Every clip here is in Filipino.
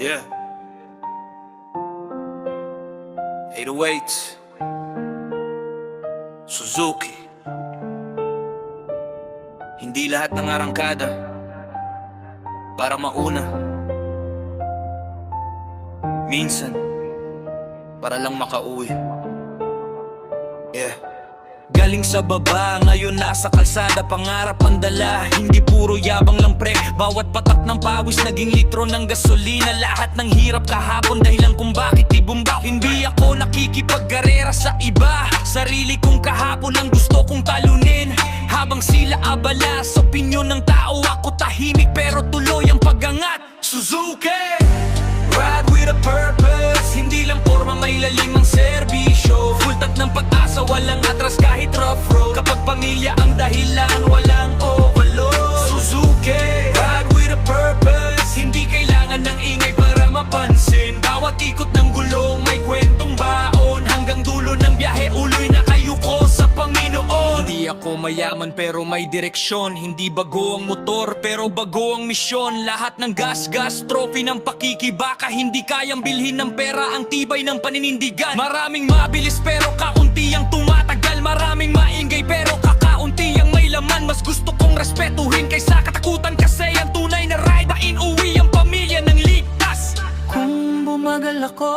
Yeah. 808 Suzuki. Hindi lahat ng arangkada para mauna. Minsan para lang makauwi. Yeah. Galing sa baba, ngayon nasa kalsada. Pangarap ang dala, hindi puro yabang lang pre. Bawat patak ng pawis, naging litro ng gasolina. Lahat ng hirap kahapon, dahilan kung bakit ibumba. Hindi ako nakikipagkarera sa iba. Sarili kong kahapon ang gusto kong talunin. Habang sila abala sa opinyon ng tao, ako tahimik pero tuloy ang pagangat. Suzuki! Ride with a purpose. Hindi lang forma, may lalim ang serbisyo. Full tank ng pag-asa, walang atras kahit rough road. Kapag pamilya ang dahilan, walang overload. Suzuki, ride with a purpose. Hindi kailangan ng ingay para mapansin. Bawat ikot ng gulong may kwentong baon. Hanggang dulo ng biyahe, uloy na kayo ko sa Panginoon. Hindi ako mayaman pero may direksyon. Hindi bago ang motor pero bago ang misyon. Lahat ng gas-gas, trophy ng pakikibaka. Hindi kayang bilhin ng pera ang tibay ng paninindigan. Maraming mabilis pero kaunti ang tumatagal. Maraming maingay pero kakaunti ang may laman. Mas gusto kong respetuhin kaysa katakutan. Kasi ang tunay na ride, inuwi ang pamilya ng ligtas. Kung bumagal ako,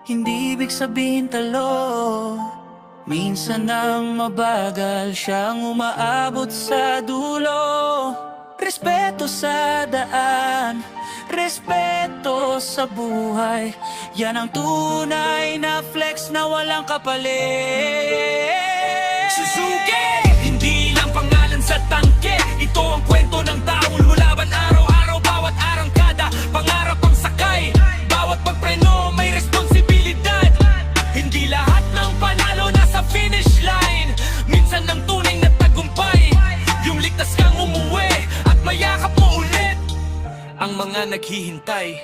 hindi ibig sabihin talo. Minsan ang mabagal siyang umaabot sa dulo. Respeto sa daan, respeto sa buhay. Yan ang tunay na flex na walang kapalit. Suzuki! Hindi lang pangalan sa tangke. Ito ang kwento ng taong lulaban araw-araw. Bawat arangkada, pangarap ang sakay. Bawat pagpreno may responsibilidad. Hindi lahat ng panalo nasa finish line. Minsan ang tunay na tagumpay, yung ligtas kang umuwi at mayakap mo ulit ang mga naghihintay.